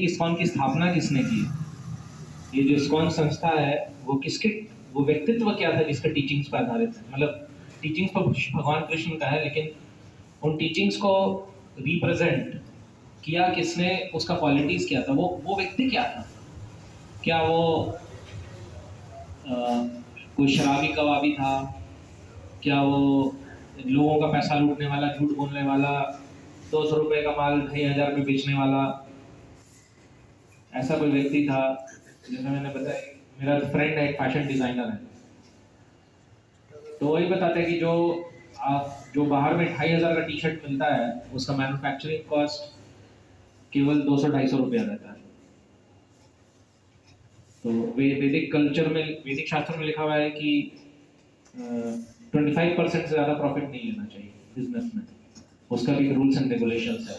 ISKCON की स्थापना किसने की? ये जो इस्कॉन संस्था है वो व्यक्तित्व क्या था जिसका टीचिंग्स पर आधारित है? मतलब टीचिंग्स तो भगवान कृष्ण का है, लेकिन उन टीचिंग्स को रिप्रेजेंट किया किसने, उसका क्वालिटीज क्या था, वो व्यक्ति क्या था? क्या वो कोई शराबी कबाबी था? क्या वो लोगों का पैसा लूटने वाला, झूठ बोलने वाला, 200 रुपए का माल 2,500 में बेचने वाला, ऐसा कोई व्यक्ति था? जैसे मैंने बताया, मेरा फ्रेंड है, एक फैशन डिजाइनर है, तो वही बताते हैं कि जो बाहर में 2,500 का टी शर्ट मिलता है, उसका मैन्युफैक्चरिंग कॉस्ट केवल 200-250 रुपया रहता है। तो वैदिक कल्चर में, वैदिक शास्त्र में लिखा हुआ है कि 25% से ज़्यादा प्रॉफिट नहीं लेना चाहिए बिजनेस में। उसका भी रूल्स एंड रेगुलेशंस है,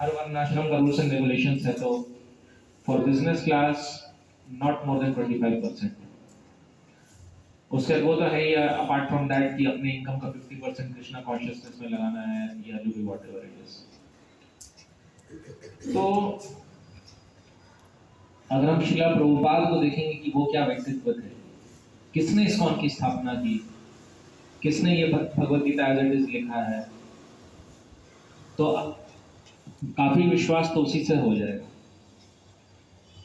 हर वर्णाश्रम का रूल्स एंड रेगुलेशंस है। तो for business class not more than 25%। उसके वो तो है ही, अपार्ट फ्रॉम दैट कि अपने इनकम का 50% कृष्णा कॉन्शियसनेस में लगाना है, या जो भी व्हाटएवर इट इज। तो अगर हम शिला प्रभुपाद को देखेंगे कि वो क्या व्यक्तित्व थे, किसने इस्कॉन की स्थापना की, किसने ये Bhagavad Gita as it is लिखा है, तो काफी विश्वास तो उसी से हो जाएगा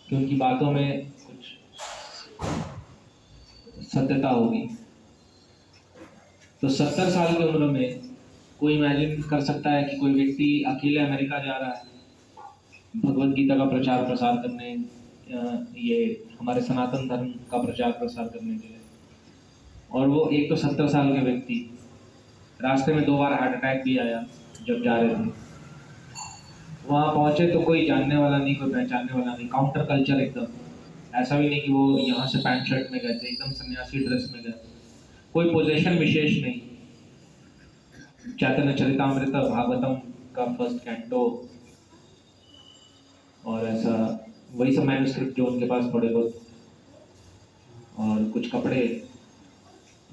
कि उनकी बातों में कुछ सत्यता होगी। तो 70 साल की उम्र में कोई इमेजिन कर सकता है कि कोई व्यक्ति अकेले अमेरिका जा रहा है भगवद गीता का प्रचार प्रसार करने, ये हमारे सनातन धर्म का प्रचार प्रसार करने के लिए? और वो एक तो 70 साल के व्यक्ति, रास्ते में 2 बार हार्ट अटैक भी आया जब जा रहे थे। वहाँ पहुंचे तो कोई जानने वाला नहीं, कोई पहचानने वाला नहीं, काउंटर कल्चर एकदम। ऐसा भी नहीं कि वो यहाँ से पैंट शर्ट में गए थे, एकदम सन्यासी ड्रेस में गए, कोई पोजीशन विशेष नहीं। चैतन्य चरितामृत भागवतम का फर्स्ट कैंटो और ऐसा वही सब मैन्युस्क्रिप्ट जो उनके पास पड़े बहुत, और कुछ कपड़े,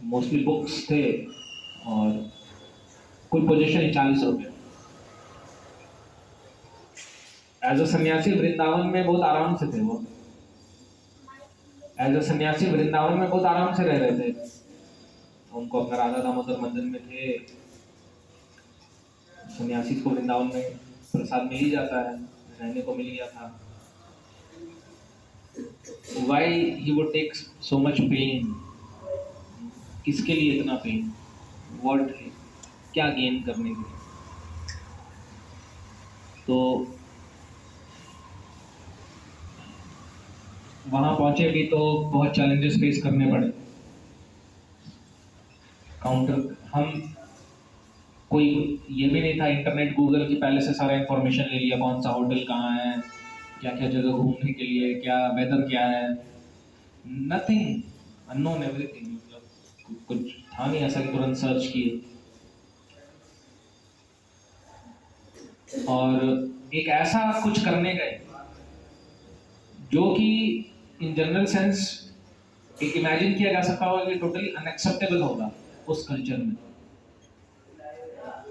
मोस्टली बुक्स थे, और कोई पोजीशन ही 40 रुपये। एज अ सन्यासी वृंदावन में बहुत आराम से थे वो, एज अ सन्यासी वृंदावन में बहुत आराम से रह रहे थे। उनको अपना राधा दामोदर मंदिर में थे। सन्यासी को वृंदावन में प्रसाद मिल ही जाता है, रहने को मिल गया था। Why he would take so much pain? किसके लिए इतना पेन? What? क्या गेन करने के लिए? तो वहां पहुंचे भी तो बहुत चैलेंजेस फेस करने पड़े। काउंटर, हम कोई ये भी नहीं था इंटरनेट गूगल की पहले से सारा इंफॉर्मेशन ले लिया, कौन सा होटल कहाँ है, क्या क्या जगह घूमने के लिए, क्या वेदर क्या है, नथिंग, अननोन एवरीथिंग। मतलब कुछ था नहीं ऐसा कि तुरंत सर्च किए। और एक ऐसा कुछ करने गए जो कि इन जनरल सेंस एक इमेजिन किया जा सकता होगा कि टोटली अनएक्सेप्टेबल होगा उस कल्चर में।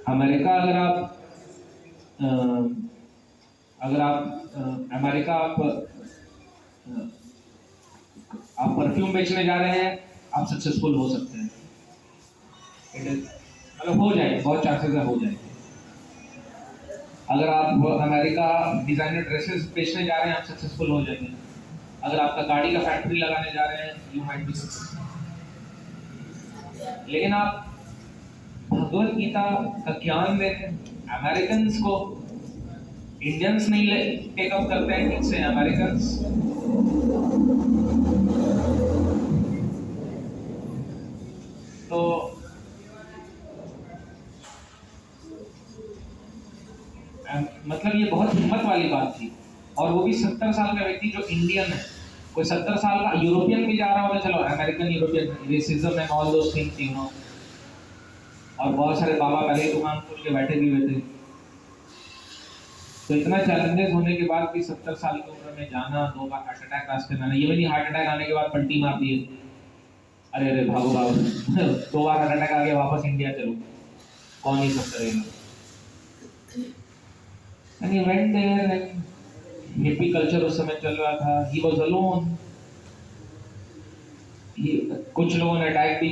अमेरिका अगर आप अमेरिका आप परफ्यूम बेचने जा रहे हैं, आप सक्सेसफुल हो सकते हैं। मतलब हो जाए, बहुत चांसेस है हो जाए। अगर आप अमेरिका डिजाइनर ड्रेसेस बेचने जा रहे हैं, आप सक्सेसफुल हो जाएंगे। अगर आपका गाड़ी का फैक्ट्री लगाने जा रहे हैं, यू माइट बी सक्सेसफुल। लेकिन आप भगवद गीता का ज्ञान देते हैं अमेरिकन को, इंडियंस नहीं टेकअप करते हैं ठीक से, अमेरिकन। तो मतलब ये बहुत हिम्मत वाली बात थी। और वो भी 70 साल का व्यक्ति जो इंडियन है। कोई 70 साल का यूरोपियन भी जा रहा होगा, चलो American European, racism and all those things, you know. और बहुत सारे बाबा पहले ही दुकान खोल के बैठे भी हुए थे। तो इतना चैलेंजेस होने के बाद भी 70 साल की उम्र में जाना, 2 बार हार्ट अटैक रास्ते में आना, ये भी हार्ट अटैक आने के बाद पलटी मार दिए, अरे अरे भागो भागो 2 बार हार्ट अटैक आ गया, वापस इंडिया चलो, कौन ही सब करेगा। And he went there and hippie culture उस समय चल रहा था, ही वॉज अलोन। कुछ लोगों ने अटैक भी,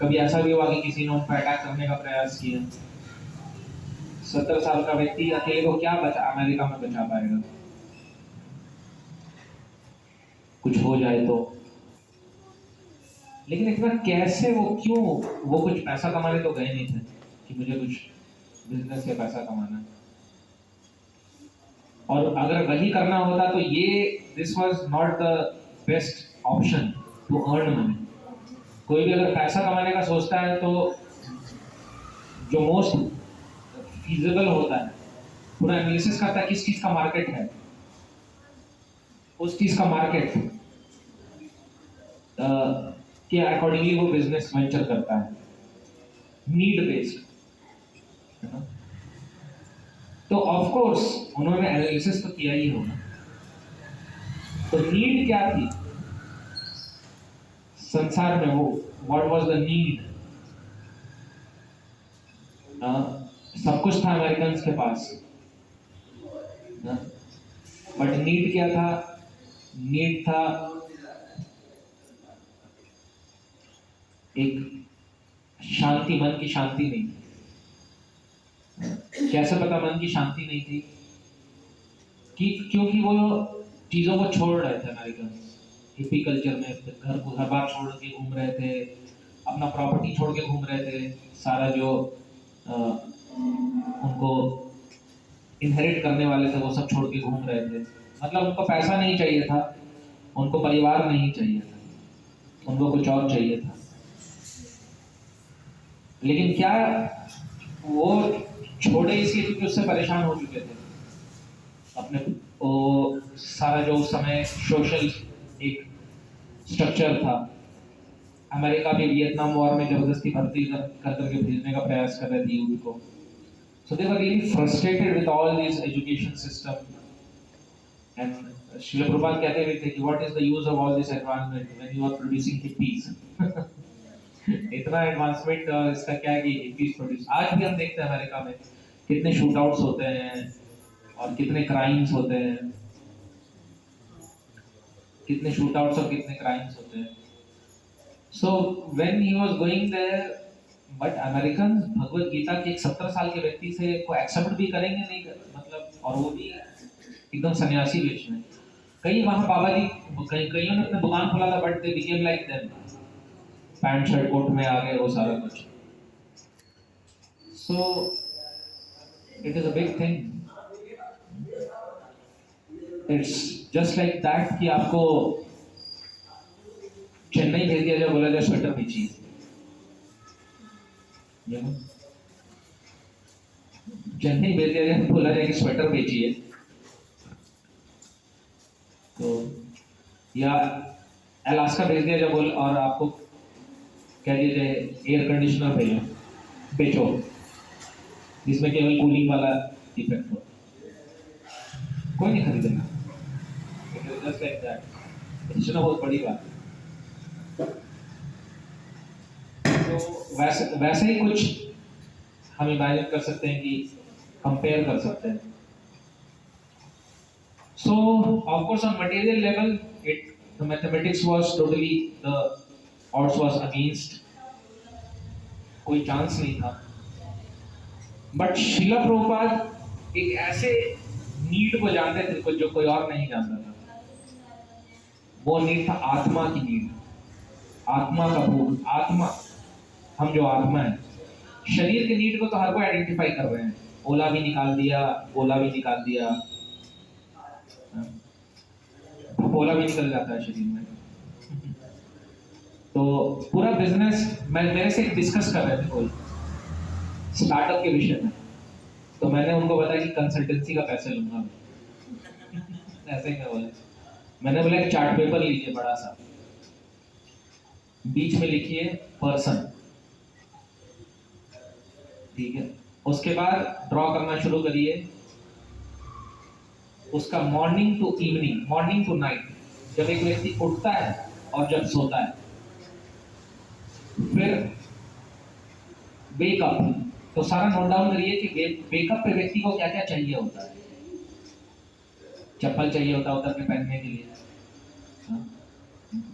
कभी ऐसा भी हुआ कि किसी ने उन पर अटैक करने का प्रयास किया। 70 साल का व्यक्ति अकेले को क्या बचा, अमेरिका में बचा पाएगा? कुछ हो जाए तो। लेकिन इतना कैसे, वो क्यों? वो कुछ पैसा कमाने तो गए नहीं थे कि मुझे कुछ बिजनेस से पैसा कमाना है। और अगर वही करना होता तो ये this was not the best option to earn money. कोई भी अगर पैसा कमाने का सोचता है तो जो मोस्ट फीजिबल होता है, पूरा एनालिसिस करता है किस चीज का मार्केट है, उस चीज का मार्केट के अकॉर्डिंगली वो बिजनेस वेंचर करता है, नीड बेस्ड, है ना? तो ऑफ कोर्स उन्होंने एनालिसिस तो किया ही होगा। तो नीड क्या थी संसार में, वो व्हाट वाज द नीड? सब कुछ था अमेरिकन के पास, बट नीड क्या था? नीड था एक शांति, मन की शांति नहीं थी। कैसे पता मन की शांति नहीं थी? कि क्योंकि वो चीजों को छोड़ रहे थे अमेरिकन, हिप्पी कल्चर में घर बार छोड़ के घूम रहे थे, अपना प्रॉपर्टी छोड़ के घूम रहे थे, सारा जो उनको इनहेरिट करने वाले थे वो सब छोड़ के घूम रहे थे। मतलब उनको पैसा नहीं चाहिए था, उनको परिवार नहीं चाहिए था, उनको कुछ और चाहिए था। लेकिन क्या वो छोड़े इसलिए क्योंकि उससे परेशान हो चुके थे अपने, वो सारा जो उस समय सोशल एक स्ट्रक्चर था। अमेरिका भी वियतनाम वॉर में जबरदस्ती भर्ती कर करके भेजने का प्रयास कर रहे थे यूथ को। So they were really frustrated with all these education system, and Srila Prabhupada कहते हुए थे कि what is the use of all this advancement when you are producing hippies? इतना एडवांसमेंट इसका क्या है कि hippies प्रोड्यूस। आज भी हम देखते हैं अमेरिका में कितने शूटआउट्स होते हैं और कितने क्राइम्स होते हैं, कितने शूटआउट्स और कितने क्राइम्स होते हैं। So when he was going there, but American Bhagavad Gita के एक 70 साल के व्यक्ति से को एक्सेप्ट भी करेंगे नहीं, मतलब, और वो भी एकदम सन्यासी वेश में। कई वहाँ बाबा जी, कईयों ने अपना दुकान खोला था, but they became like them, pant shirt coat में आ गए वो सारा कुछ। So it is a big thing. It's just like that कि आपको चेन्नई भेज दिया जाए, बोला जाए स्वेटर बेचिए, चेन्नई भेज दिया जाए, बोला जाए कि स्वेटर बेचिए, तो या अलास्का भेज दिया जाए बोल और आपको कह दिया जाए एयर कंडीशनर भेजो बेचो जिसमें केवल कूलिंग वाला इफेक्ट हो, कोई नहीं खरीदेगा। जस्ट लाइक दैट, इसमें बहुत बड़ी बात है। तो वैसे ही कुछ हम इमेजिन कर सकते हैं कि कंपेयर कर सकते हैं। सो of course on material level the mathematics was totally, the odds was against, कोई चांस नहीं था। बट श्रीला प्रभुपाद एक ऐसे नीड को जानते थे जो कोई और नहीं जानता था। वो नीड था आत्मा की नीड, आत्मा का भूख। आत्मा, हम जो आत्मा है, शरीर के नीड को तो हर कोई आइडेंटिफाई कर रहे हैं, ओला भी निकाल दिया, ओला भी निकाल दिया, ओला भी निकल जाता है शरीर में। तो पूरा बिजनेस, मेरे से डिस्कस कर रहे थे कोई स्टार्टअप के विषय में, तो मैंने उनको बताया कि कंसल्टेंसी का पैसे लूंगा ऐसे ही मैं बोला। मैंने बोला एक चार्ट पेपर लीजिए बड़ा सा, बीच में लिखिए पर्सन, ठीक है, उसके बाद ड्रॉ करना शुरू करिए उसका morning to evening, morning to night, जब एक व्यक्ति उठता है और जब सोता है। फिर वेकअप, तो सारा नोट डाउन करिए कि वेकअप पे व्यक्ति को क्या क्या चाहिए होता है। चप्पल चाहिए होता है उतर के पहनने के लिए।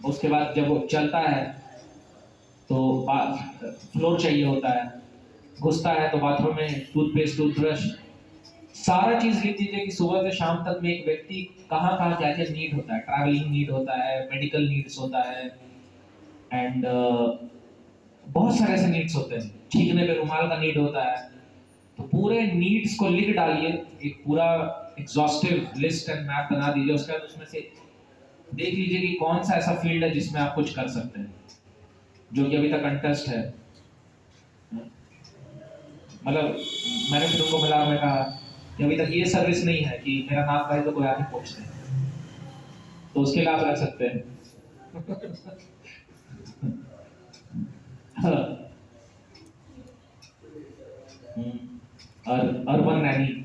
उसके बाद जब वो चलता है तो फ्लोर चाहिए होता है, घुसता है तो बाथरूम में टूथपेस्ट, टूथब्रश, सारा चीज लिख दीजिए कि सुबह से शाम तक में एक व्यक्ति कहाँ कहाँ क्या क्या नीड होता है। ट्रैवलिंग नीड होता है, मेडिकल नीड्स होता है, एंड बहुत सारे ऐसे नीड्स होते हैं। छींकने पे रुमाल का नीड होता है। तो पूरे नीड्स को लिख डालिए, एक पूरा एग्जॉस्टिव लिस्ट एंड मैप बना दीजिए। उसके बाद उसमें से देख लीजिए कि कौन सा ऐसा फील्ड है जिसमें आप कुछ कर सकते हैं, जो कि अभी तक अनटच्ड है। मतलब मैंने फिर उनको मिला, मैं कहा कि अभी तक ये सर्विस नहीं है कि मेरा नाम भाई तो कोई आके पूछते हैं, तो उसके लिए आप रख सकते हैं। और अर्बन नैनी,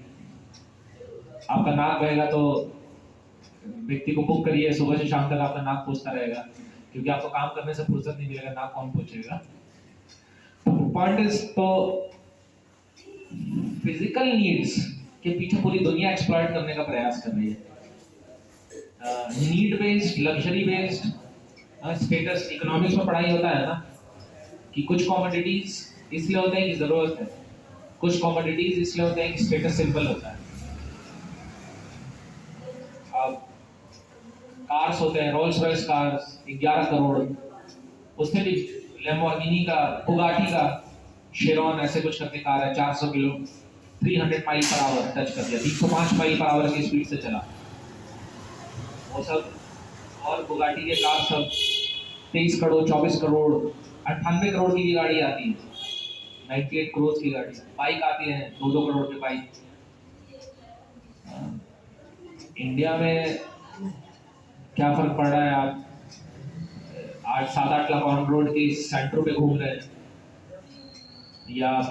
आपका नाक बहेगा तो व्यक्ति को बुक करिए, सुबह से शाम तक आपका नाक पूछता रहेगा, क्योंकि आपको काम करने से फुर्सत नहीं मिलेगा, नाक कौन पूछेगा। पॉइंट इज, तो फिजिकल नीड्स के पीछे पूरी दुनिया एक्सप्लॉइट करने का प्रयास कर रही है। Need based, luxury based, status, economics में पढ़ाई होता है ना कि कुछ कमोडिटीज इसलिए होते हैं कि जरूरत है, कुछ कमोडिटीज इसलिए होते हैं कि स्टेटस सिंबल होता है। अब कार्स होते हैं, रोल्स रॉयस कार्स 11 करोड़, उसमें भी लैम्बोर्गिनी का, बुगाटी का शेरॉन ऐसे कुछ करके कार है, 400 kilo 300 mile per hour touch कर दिया, 305 माइल पर आवर की स्पीड से चला वो सब। और बुगाटी के कार सब 23 करोड़, 24 करोड़, 98 करोड़ की भी गाड़ी आती है, 98 करोड़ की गाड़ी। बाइक आती है 2-2 करोड़ की बाइक। इंडिया में क्या फर्क पड़ रहा है, आप 8-7-8 लाख ऑन रोड के सेंटर पे घूम रहे हैं, या आप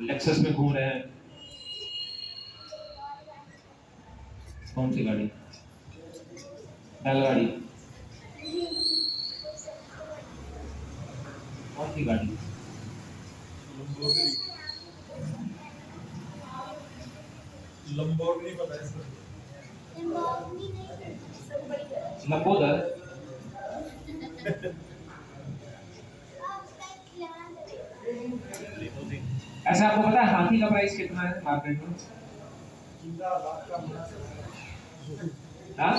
लेक्सस में घूम रहे हैं। कौन सी गाड़ी? बैलगाड़ी। कौन सी गाड़ी? लंबोर्गिनी पता है सर? लंबोदर। ऐसे आपको पता है हाथी का प्राइस कितना है मार्केट में? जिंदा लाख का बड़ा हाँ?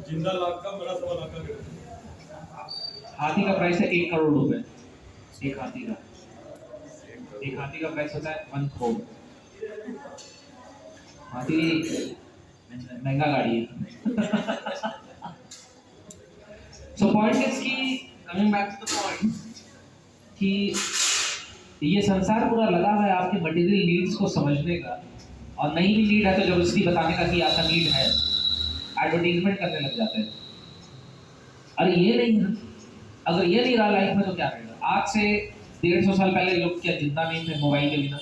जिंदा लाख का बड़ा 1.25 लाख का। हाथी का प्राइस है 1 करोड़ रुपए, एक हाथी का। एक हाथी का प्राइस होता है 1 करोड़। हाथी महंगा गाड़ी है। सो पॉइंट इज कि coming back to the point कि ये संसार पूरा लगा हुआ है आपके मटेरियल नीड्स को समझने का, और नहीं भी नीड है तो जबरदस्ती बताने का कि आपका नीड है, एडवर्टीजमेंट करने लग जाते हैं। अरे ये नहीं है, अगर ये नहीं रहा लाइफ में तो क्या रहेगा? आज से 150 साल पहले लोग क्या जिंदा नहीं थे मोबाइल के बिना?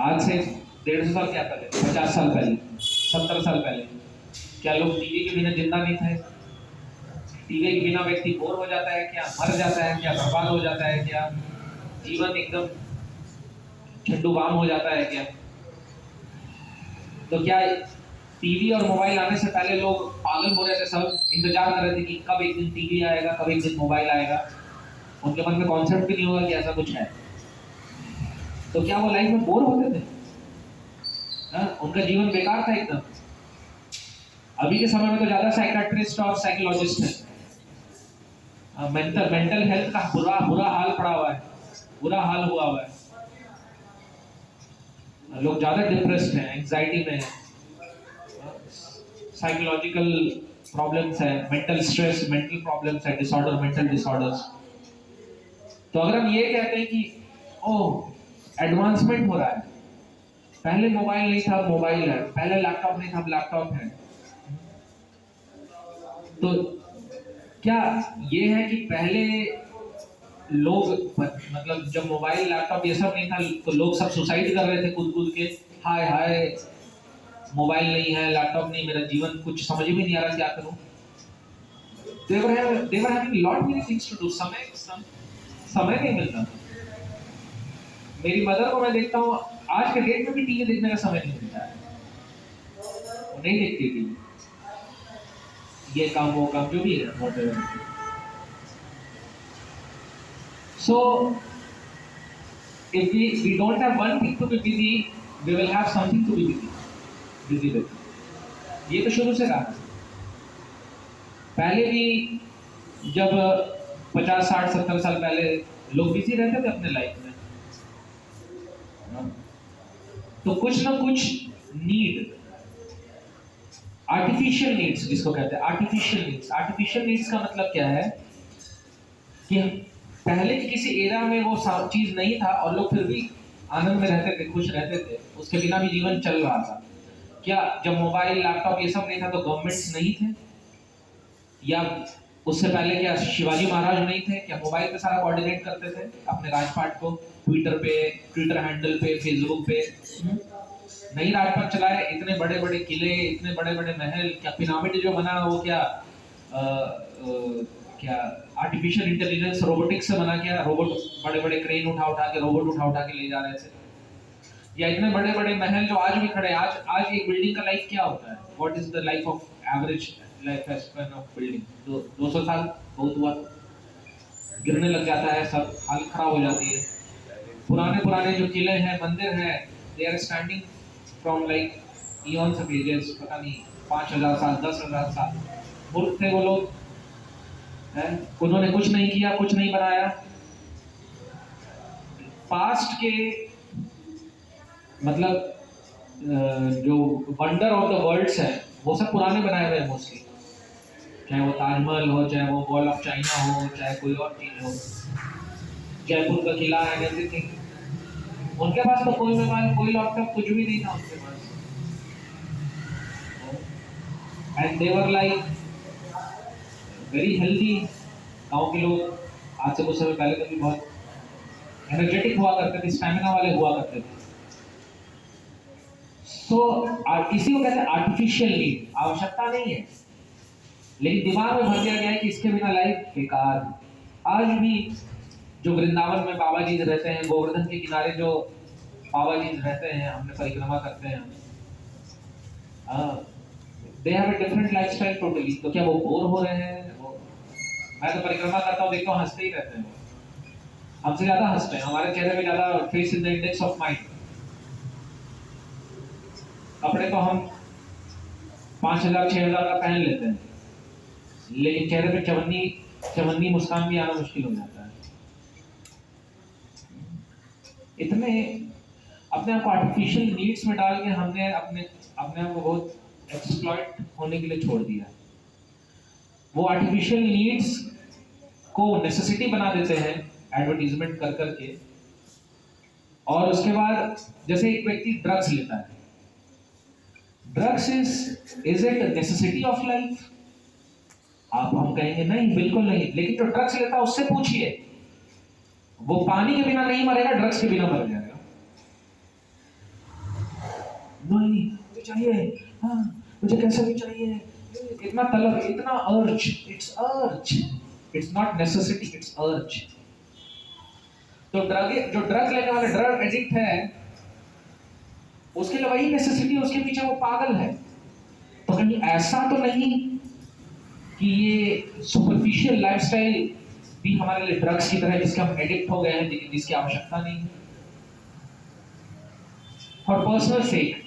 आज से 150 साल क्या पहले, 50 साल पहले, 70 साल पहले क्या लोग टीवी के बिना जिंदा नहीं थे? टीवी के बिना व्यक्ति बोर हो जाता है क्या, मर जाता है क्या, बर्बाद हो जाता है क्या, जीवन एकदम ठंडू बाम हो जाता है क्या? तो क्या टीवी और मोबाइल आने से पहले लोग पागल हो रहे थे, सब इंतजार कर रहे थे कि कब एक दिन टीवी आएगा, कब एक दिन मोबाइल आएगा? उनके मन में कॉन्सेप्ट भी नहीं होगा कि ऐसा कुछ है। तो क्या वो लाइफ में बोर होते थे? उनका जीवन बेकार था एकदम। अभी के समय में तो ज्यादा साइकियाट्रिस्ट और साइकोलॉजिस्ट हैं। मेंटल हेल्थ का बुरा हाल पड़ा हुआ है, बुरा हाल हुआ हुआ है। लोग ज्यादा डिप्रेस्ड हैं, एंजाइटी में हैं, साइकोलॉजिकल प्रॉब्लम्स है, मेंटल स्ट्रेस, मेंटल प्रॉब्लम्स है, डिसऑर्डर, मेंटल डिसऑर्डर्स। तो अगर हम ये कहते हैं कि ओह एडवांसमेंट हो रहा है, पहले मोबाइल नहीं था मोबाइल है, पहले लैपटॉप नहीं था लैपटॉप है, तो क्या ये है कि पहले लोग, मतलब जब मोबाइल लैपटॉप ये सब नहीं था तो लोग सब सुसाइड कर रहे थे कूद कूद के, हाय हाय मोबाइल नहीं है, लैपटॉप नहीं, मेरा जीवन कुछ समझ में नहीं आ रहा, क्या करूं? they were having lot many things to do। समय नहीं मिलता। मेरी मदर को मैं देखता हूँ आज के डेट में भी टीवी देखने का समय नहीं मिलता है, वो नहीं देखती टीवी, ये काम वो काम जो भी है whatever. So if we don't have one thing to be busy, we will have something to be busy with. ये तो शुरू से रहा है। पहले भी जब 50, 60, 70 साल पहले लोग बिजी रहते थे अपने लाइफ में, तो कुछ ना कुछ नीड, आर्टिफिशियल नीड्स जिसको कहते हैं, आर्टिफिशियल नीड्स का मतलब क्या है कि पहले की किसी एरा में वो चीज नहीं था और लोग फिर भी आनंद में रहते थे, खुश रहते थे, उसके बिना भी जीवन चल रहा था। क्या जब मोबाइल लैपटॉप ये सब नहीं था तो गवर्नमेंट्स नहीं थे, या उससे पहले क्या शिवाजी महाराज नहीं थे? क्या मोबाइल पे सारा कोऑर्डिनेट करते थे अपने राजपाट को, ट्विटर हैंडल पे, फेसबुक पे? नहीं राजपाट चलाए, इतने बड़े बड़े किले, इतने बड़े बड़े महल, क्या पिरामिड जो बना वो क्या क्या आर्टिफिशियल इंटेलिजेंस रोबोटिक्स से बना? क्या रोबोट बड़े बड़े क्रेन उठा के रोबोट उठा के ले जा रहे थे? या इतने बड़े बड़े महल जो आज भी खड़े हैं, आज एक बिल्डिंग का लाइफ क्या होता है? What is the life of average life span of building? 200 साल बहुत हुआ, गिरने लग जाता है, सब हालत खराब हो जाती है। पुराने जो किले हैं, मंदिर हैं, they are standing from like eons of ages, पता नहीं 5000 साल, 10,000 साल। मूर्ख थे वो लोग, उन्होंने कुछ नहीं किया, कुछ नहीं बनाया। पास्ट के मतलब जो वंडर ऑफ द वर्ल्ड्स है वो सब पुराने बनाए हुए हैं मोस्टली, चाहे वो ताजमहल हो, चाहे वो वॉल ऑफ चाइना हो, चाहे कोई और चीज हो, जयपुर का किला एंड एवरीथिंग। उनके पास तो कोई मोबाइल, कोई लैपटॉप, कुछ भी नहीं था उनके पास। And they were like very healthy. गाँव के लोग आज से कुछ समय पहले तो भी बहुत एनर्जेटिक हुआ करते थे, स्टैमिना वाले हुआ करते थे। तो इसी को कहते हैं आर्टिफिशियल नीड। आवश्यकता नहीं है, लेकिन दिमाग में भर दिया गया है कि इसके बिना लाइफ बेकार। आज भी जो वृंदावन में बाबा जी रहते हैं, गोवर्धन के किनारे जो बाबा जी रहते हैं, हमने परिक्रमा करते हैं, they have a different lifestyle totally. तो क्या वो बोर हो रहे हैं? मैं तो परिक्रमा करता हूँ, देखता हूँ हंसते ही रहते हैं, हमसे ज्यादा हंसते हैं, हमारे चेहरे में ज्यादा face in the index of mind. कपड़े तो हम 5,000 6,000 का पहन लेते हैं, लेकिन चेहरे पे चवन्नी मुस्कान भी आना मुश्किल हो जाता है। इतने अपने आप को आर्टिफिशियल नीड्स में डाल के हमने अपने आप को बहुत एक्सप्लॉइट होने के लिए छोड़ दिया। वो आर्टिफिशियल नीड्स को नेसेसिटी बना देते हैं एडवर्टीजमेंट कर करके, और उसके बाद जैसे एक व्यक्ति ड्रग्स लेता है, drugs is it necessity of life? हम कहेंगे नहीं, बिल्कुल नहीं। लेकिन जो ड्रग्स लेता है उससे पूछिए, वो पानी के बिना नहीं मरेगा, ड्रग्स के बिना मर जाएगा। नहीं मुझे चाहिए, हाँ मुझे कैसे भी चाहिए, इतना तलब, इतना अर्ज, इट्स नॉट नेसेसिटी, इट्स अर्ज। तो जो ड्रग लेने वाला ड्रग एडिक्ट है, उसके लिए वही नेसेसिटी, उसके पीछे वो पागल है। तो कहीं ऐसा तो नहीं कि ये सुपरफिशियल लाइफस्टाइल भी हमारे लिए ड्रग्स की तरह, जिसके हम एडिक्ट हो गए हैं, लेकिन जिसकी आवश्यकता नहीं है फॉर पर्सनल सेक।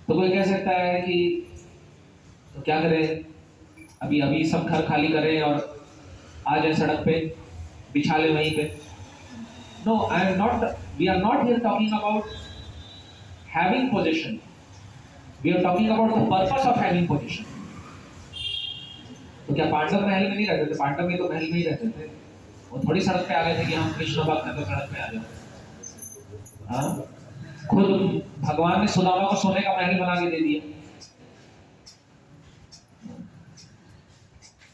तो कोई कह सकता है कि तो क्या करें, अभी सब घर खाली करें और आ जाए सड़क पे, बिछा ले वहीं पे। No, we are not here talking about having possession. We are talking about the purpose of having possession. तो क्या पांडव महल में नहीं रहते थे? पांडव में तो महल में ही रहते थे, वो थोड़ी सड़क पे आ गए थे कि हम कृष्ण भक्त हैं तो सड़क पे आ जाओ। हाँ, खुद भगवान ने सुदामा को सोने का महल बना के दे दिया।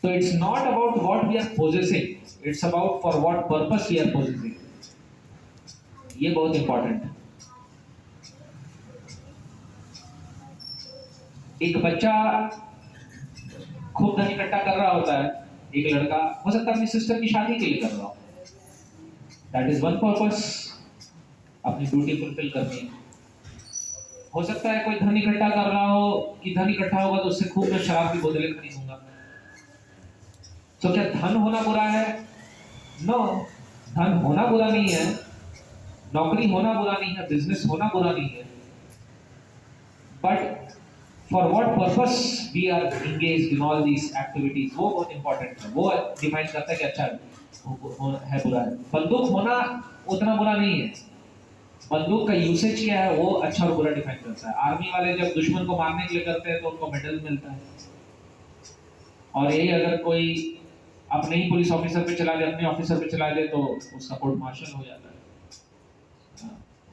So it's not about what we are possessing, it's about for what purpose we are possessing. ये बहुत इंपॉर्टेंट है। एक बच्चा खूब धन इकट्ठा कर रहा होता है, एक लड़का हो सकता है अपनी सिस्टर की शादी के लिए कर रहा हो, दैट इज वन पर्पस, अपनी ड्यूटी फुलफिल करनी है। हो सकता है कोई धन इकट्ठा कर रहा हो कि धन इकट्ठा होगा तो उससे खूब मैं शराब की बोतलें खरीदूंगा। तो क्या धन होना बुरा है? नो, धन होना बुरा नहीं है, नौकरी होना बुरा नहीं है, बिजनेस होना बुरा नहीं है, but for what purpose we are engaged in all these activities, वो बहुत इंपॉर्टेंट है। वो डिफाइन करता है कि अच्छा है बुरा है। बंदूक होना उतना बुरा नहीं है, बंदूक का यूसेज क्या है वो अच्छा और बुरा डिफाइन करता है। आर्मी वाले जब दुश्मन को मारने के लिए करते हैं तो उनको मेडल मिलता है, और यही अगर कोई अपने ही पुलिस ऑफिसर पे चला जाए, अपने ऑफिसर पे चला जाए, तो उसका कोर्ट मार्शल हो जाता है,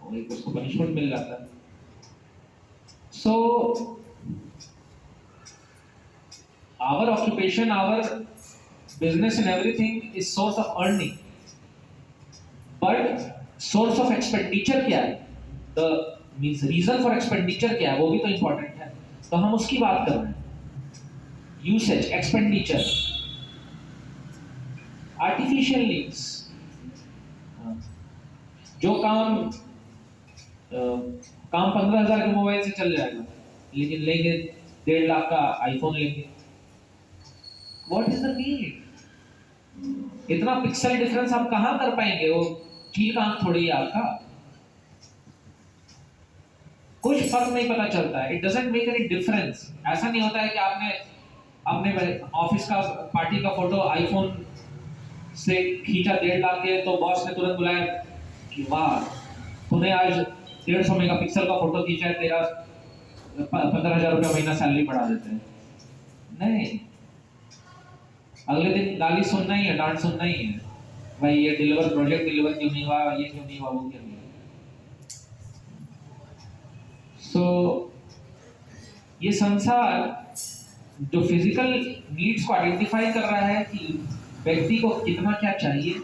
और एक उसको पनिशमेंट मिल जाता है। सो our occupation, our business and everything is source of earning, but source of expenditure क्या है, the means reason for expenditure क्या है, वो भी तो important है। तो हम उसकी बात कर रहे हैं। usage, expenditure, artificial needs, जो काम 15,000 के मोबाइल से चल जाएगा, लेकिन लेंगे 1.5 लाख का आईफोन लेंगे। What is the need? इतना पिक्सल डिफरेंस आप कहां कर पाएंगे? वो चील का आंख थोड़ी है आपका, कुछ फर्क नहीं पता चलता है। It doesn't make any difference. ऐसा नहीं होता है कि आपने अपने ऑफिस का पार्टी का फोटो आईफोन से खींचा 1.5 लाख के, तो बॉस ने तुरंत बुलाया कि वाह तूने आज 150 मेगापिक्सल का फोटो खींचा है, तेरा 15,000 रुपया महीना सैलरी बढ़ा देते हैं। नहीं, अगले दिन गाली सुनना ही है, डांट सुनना ही है, भाई ये प्रोजेक्ट डिलीवर क्यों नहीं हुआ, ये क्यों नहीं हुआ, वो क्यों नहीं हुआ। सो ये संसार जो फिजिकल नीड्स को आइडेंटिफाई कर रहा है कि व्यक्ति को कितना क्या चाहिए,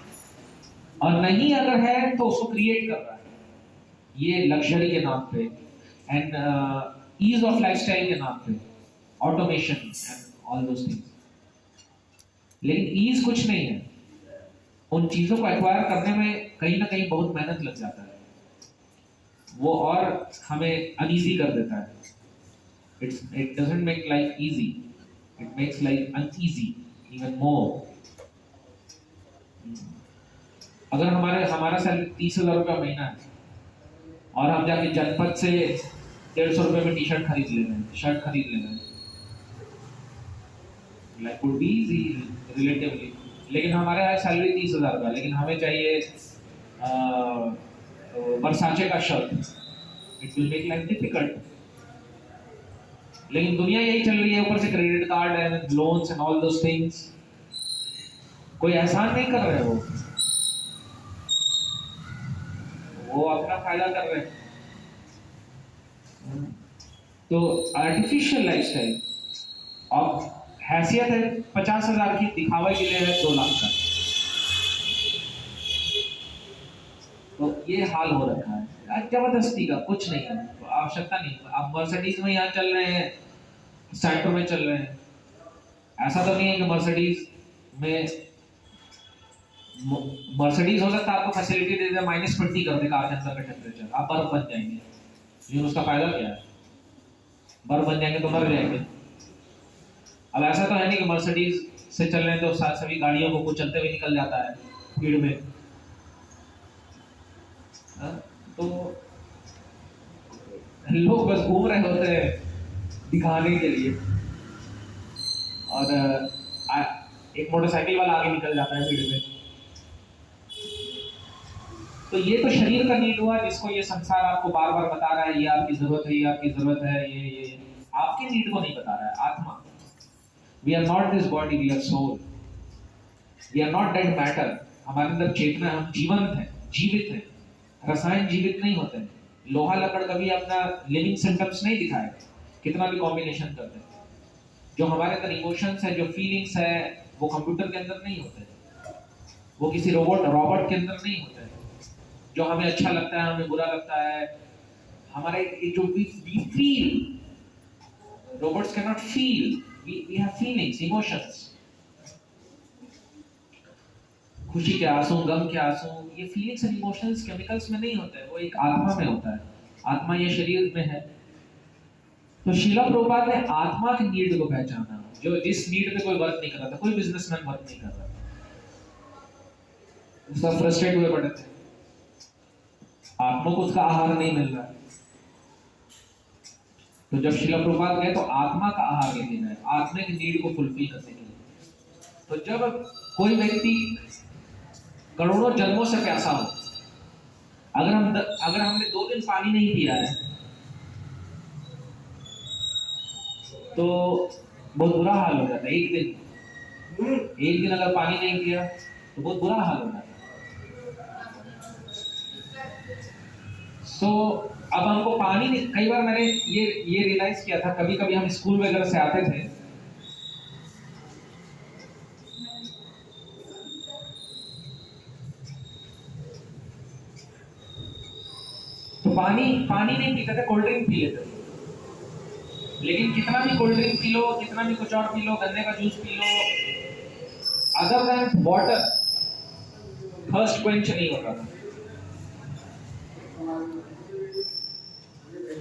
और नहीं अगर है तो उसको क्रिएट कर रहा है, ये लग्जरी के नाम पे एंड ईज ऑफ लाइफस्टाइल के नाम पे, automation and all those things. लेकिन ईज कुछ नहीं है, उन चीजों को एक्वायर करने में कहीं ना कहीं बहुत मेहनत लग जाता है, वो और हमें अनईजी कर देता है। It doesn't make life easy, it makes life uneasy even more. अगर हमारा सैलरी 30,000 रुपया महीना है और हम जाके जनपद से 150 रुपये में टी शर्ट खरीद ले रहे हैं, शर्ट खरीद ले रहे हैं, life would be easy relatively. लेकिन हमारे यहाँ सैलरी 30,000 का, लेकिन हमें चाहिए वर्साचे का shirt, it will make life difficult. लेकिन दुनिया यही चल रही है, ऊपर से credit card and loans and all those things. कोई एहसान नहीं कर रहे, वो अपना फायदा कर रहे हैं। तो आर्टिफिशियल लाइफस्टाइल, और हैसियत है 50,000 की, दिखावा के लिए है 2 लाख का। तो ये हाल हो रखा है जबरदस्ती का, कुछ नहीं है, आवश्यकता नहीं। आप मर्सिडीज में यहाँ चल रहे हैं, सैंटो में चल रहे हैं, ऐसा तो नहीं है कि मर्सिडीज हो सकता है आपको फैसिलिटी दे दे, -20 कर दे कार के अंदर का टेम्परेचर, आप बर्फ बन जाएंगे, लेकिन उसका फायदा क्या है? बर्फ बन जाएंगे तो मर जाएंगे। अब ऐसा तो है नहीं कि मर्सिडीज से चल रहे हैं तो सभी गाड़ियों को कुछ चलते हुए निकल जाता है भीड़ में। तो लोग बस घूम रहे होते हैं दिखाने के लिए, और एक मोटरसाइकिल वाला आगे निकल जाता है भीड़ में। तो ये तो शरीर का नीड हुआ, जिसको ये संसार आपको बार बार बता रहा है, ये आपकी जरूरत है, ये आपकी जरूरत है, ये आपके नीड को नहीं बता रहा है। आत्मा, we are not this body, we are soul, we are not dead matter. हमारे अंदर चेतना, हम जीवंत हैं, जीवित हैं। रसायन जीवित नहीं होते हैं। लोहा लकड़ कभी अपना लिविंग सिम्टम्स नहीं दिखाएगा, कितना भी कॉम्बिनेशन करते हैं। जो हमारे अंदर इमोशंस है, जो फीलिंग्स है, वो कंप्यूटर के अंदर नहीं होते, वो किसी रॉबोट के अंदर नहीं होते। जो हमें अच्छा लगता है, हमें बुरा लगता है, हमारे जो we feel, robots can not feel, we have feelings, emotions. खुशी के आंसू, गम के आंसू, ये फीलिंग्स एंड इमोशंस केमिकल्स में नहीं होते हैं, वो एक आत्मा में होता है। आत्मा ये शरीर में है। तो शीला प्रभुपाद ने आत्मा की नीड को पहचाना, जो जिस नीड पे कोई वर्क नहीं कर रहा था, कोई बिजनेसमैन वर्क नहीं कर रहा था, सब फ्रस्ट्रेट हुए पड़े थे, आत्मा को उसका आहार नहीं मिल रहा है। तो जब शीला प्रभुपाद गए तो आत्मा का आहार लेके गए, आत्मा की नीड को फुलफिल करने के लिए। तो जब कोई व्यक्ति करोड़ों जन्मों से प्यासा हो, अगर हमने 2 दिन पानी नहीं पिया है तो बहुत बुरा हाल हो जाता है। एक दिन अगर पानी नहीं पिया तो बहुत बुरा हाल हो जाता है। सो अब हमको पानी नहीं, कई बार मैंने ये रियलाइज किया था, कभी कभी हम स्कूल वगैरह से आते थे तो पानी नहीं पीते थे, कोल्ड ड्रिंक पी लेते थे। लेकिन कितना भी कोल्ड ड्रिंक पी लो, कितना भी कुछ और पी लो, गन्ने का जूस पी लो, other than water thirst quench नहीं होता था,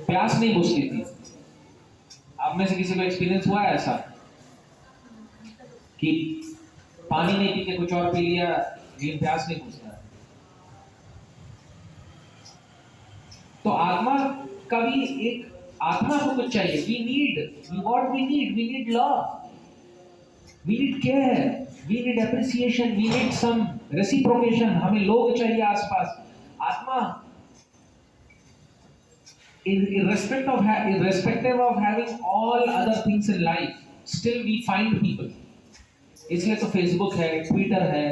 प्यास नहीं बुझती थी। आप में से किसी को एक्सपीरियंस हुआ है ऐसा कि पानी नहीं पी के कुछ और पी लिया लेकिन प्यास नहीं बुझता? तो आत्मा का भी एक, आत्मा को कुछ चाहिए। We need love, we need care, we need appreciation, we need some reciprocation. हमें लोग चाहिए आसपास। आत्मा irrespective of having all other things in life, still we find people. इसलिए तो फेसबुक है, ट्विटर है,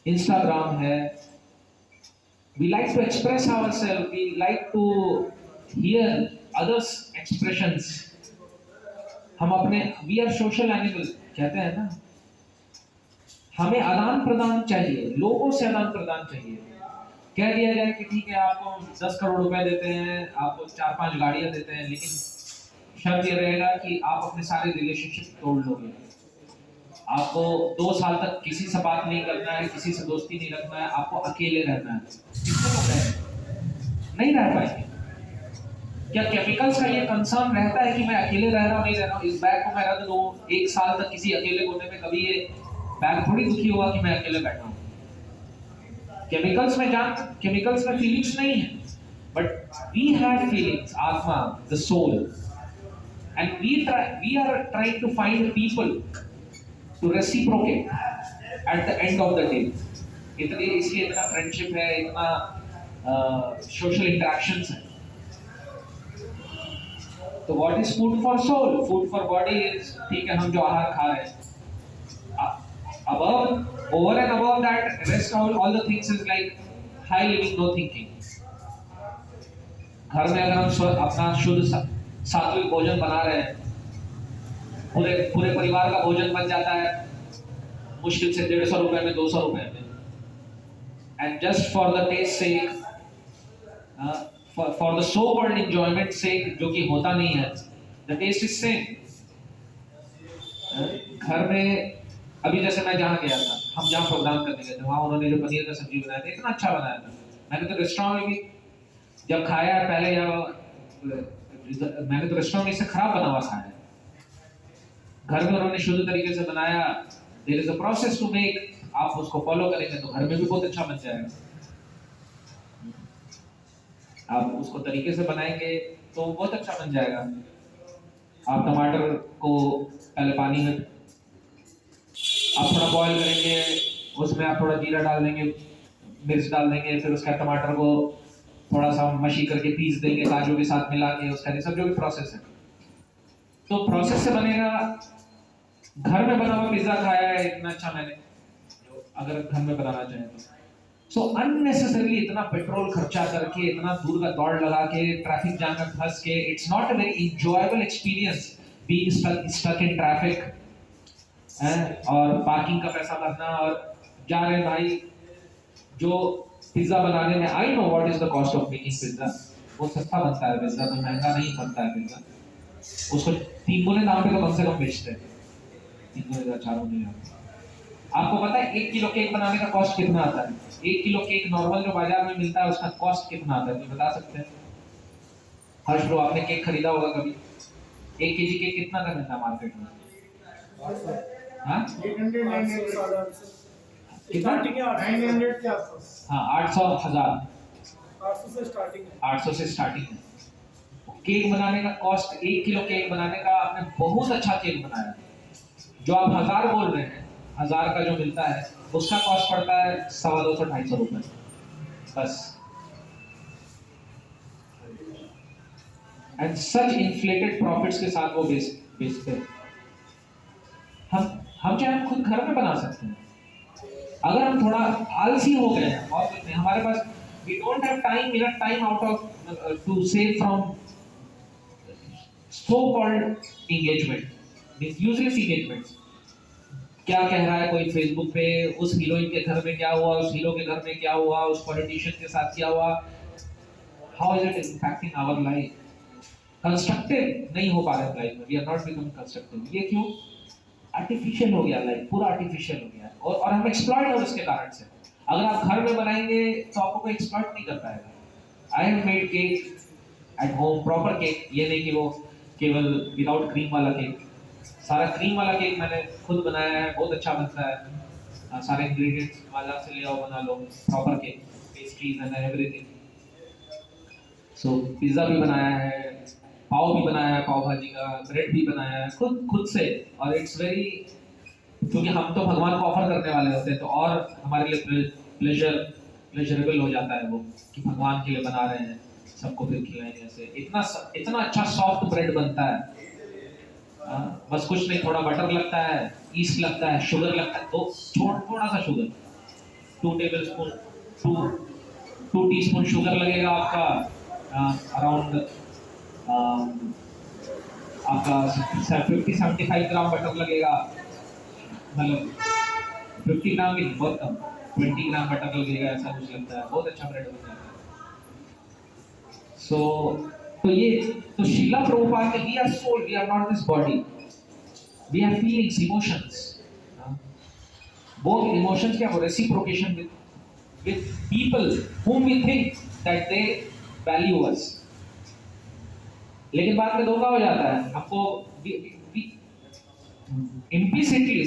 इंस्टाग्राम है। We like to express ourselves, we like to hear others expressions. हम अपने, we are social animal कहते हैं ना, हमें आदान प्रदान चाहिए, लोगों से आदान प्रदान चाहिए। कह दिया जाए कि ठीक है आपको 10 करोड़ रुपए देते हैं, आपको 4-5 गाड़ियां देते हैं, लेकिन शर्त ये रहेगा कि आप अपने सारे रिलेशनशिप तोड़ लोगे। आपको 2 साल तक किसी से बात नहीं करना है, किसी से दोस्ती नहीं रखना है, आपको अकेले रहना है। कितने लोग रहेंगे? नहीं रह पाएंगे। क्या केमिकल्स का ये कंसर्न रहता है कि मैं अकेले रह रहा हूँ, नहीं रह रहा हूँ, इस बैग को मैं रख दूँ 1 साल तक किसी अकेले कोने में, कभी ये बैग थोड़ी दुखी होगा कि मैं अकेले बैठा हूँ। केमिकल्स में फीलिंग्स नहीं है, बट वी हैव फीलिंग्स, आत्मा, the soul, and we are trying to find people to reciprocate at the end of the day. इसलिए इतना फ्रेंडशिप है, इतना सोशल इंटरेक्शंस है। तो what is food for soul? Food for body is, ठीक है, हम जो आहार खा रहे हैं, over and above that, rest all the things is like high living, no thinking. घर में अगर हम अपना शुद्ध सात्विक भोजन बना रहे हैं, पूरे परिवार का भोजन बन जाता है मुश्किल से 150 रुपए में, 200 रुपए में, and just for the taste sake, for the so called enjoyment sake, जो कि होता नहीं है, द टेस्ट इज सेम। घर में अभी जैसे मैं जहाँ गया था, हम जहाँ प्रोग्राम करने गए थे, वहाँ उन्होंने जो पनीर का सब्जी बनाया था, इतना अच्छा बनाया था। मैंने तो रेस्टोरेंट में भी जब खाया है पहले, मैंने तो रेस्टोरेंट में इससे खराब बना हुआ खाया है। घर में उन्होंने शुद्ध तरीके से बनाया। There is a process to make, आप उसको फॉलो करेंगे तो घर में भी बहुत अच्छा बन जाएगा। आप उसको तरीके से बनाएंगे तो बहुत अच्छा बन जाएगा। आप टमाटर को पहले पानी में आप थोड़ा बॉईल करेंगे, उसमें आप थोड़ा जीरा डाल देंगे, मिर्च डाल देंगे, फिर उसका टमाटर को थोड़ा सा मशी करके पीस देंगे, काजू के साथ मिला के, उसका ये सब जो भी प्रोसेस है, तो प्रोसेस से बनेगा। घर में बना हुआ पिज्जा खाया है इतना अच्छा मैंने, अगर घर में बनाना चाहें तो। सो अननेसेसरीली इतना पेट्रोल खर्चा करके, इतना दूर का दौड़ लगा के, ट्रैफिक जाम में फंस के, it's not a very enjoyable experience being stuck in traffic, और पार्किंग का पैसा भरना, और जा रहे भाई जो पिज्जा बनाने में, I know what is the cost of making pizza, वो सस्ता बनता है पिज्जा, तो महंगा नहीं बनता है पिज्जा। उसको 3 गुने दाम पे तो कम से कम बेचते हैं, 3 गुने 4 गुने। आपको पता है 1 किलो केक बनाने का कॉस्ट कितना आता है? 1 किलो केक नॉर्मल जो बाजार में मिलता है उसका कॉस्ट कितना आता है, कोई बता सकते हैं? हर्ष ब्रो, आपने केक खरीदा होगा कभी? 1 केजी केक कितना का मिलता है मार्केट में? हाँ, 800 कितना? स्टार्टिंग है 900 के आसपास। हाँ, 800 1000 800 से स्टार्टिंग है। 800 से स्टार्टिंग है। केक बनाने का कॉस्ट, 1 किलो केक बनाने का, आपने बहुत अच्छा केक बनाया। जो आप 1000 बोल रहे हैं, 1000 का जो मिलता है उसका कॉस्ट पड़ता है 250-250 रुपए बस। एंड सच इन्फ्लेटेड प्रॉफिट्स के साथ वो बेचते हैं। हम चाहे खुद घर में बना सकते हैं, अगर हम थोड़ा आलसी हो गए हैं और कुछ नहीं, हमारे पास we don't have time, enough time out of to save from so called engagement, useless engagements. क्या कह रहा है कोई फेसबुक पे, उस हीरोइन के घर में क्या हुआ, उस हीरो के घर में क्या हुआ, उस पॉलिटिशियन के साथ क्या हुआ, how is it impacting our life? Constructive नहीं हो पा रहे लाइफ में, we are not becoming constructive. ये क्यों? आर्टिफिशियल हो गया लाइफ, पूरा आर्टिफिशियल हो गया और हम एक्सप्लॉइट हो इसके कारण से। अगर आप घर में बनाएंगे तो आपको कोई एक्सप्लॉइट नहीं कर पाएगा। I have made cake at home, proper cake, ये नहीं कि वो केवल विदाउट क्रीम वाला केक। सारा क्रीम वाला केक मैंने खुद बनाया है, बहुत अच्छा बनता है। सारे इंग्रेडिएंट्स बाजार से ले आओ, बना लो proper cake, pastries and everything. So pizza भी बनाया है, पाव भी बनाया है, पाव भाजी का, ब्रेड भी बनाया है खुद से। और इट्स वेरी, क्योंकि हम तो भगवान को ऑफर करने वाले होते हैं तो और हमारे लिए प्लेजरेबल हो जाता है वो, कि भगवान के लिए बना रहे हैं, सबको फिर खिलाएंगे। ऐसे इतना अच्छा सॉफ्ट ब्रेड बनता है। बस कुछ नहीं, थोड़ा बटर लगता है, ईस्ट लगता है, शुगर लगता है, तो थोड़ा सा शुगर, 2 टीस्पून शुगर लगेगा आपका, अराउंड आपका 50-75 ग्राम बटर लगेगा, मतलब 50 ग्राम भी बहुत कम, 20 ग्राम बटर लगेगा, ऐसा कुछ लगता है। बहुत अच्छा ब्रेड बन जाता है। तो शीला प्रभुपाद ने, we are soul, we are not this body, we have feelings, emotions. Both emotions क्या हो, reciprocation with people whom we think that they value us। लेकिन बाद में धोखा हो जाता है हमको, implicitly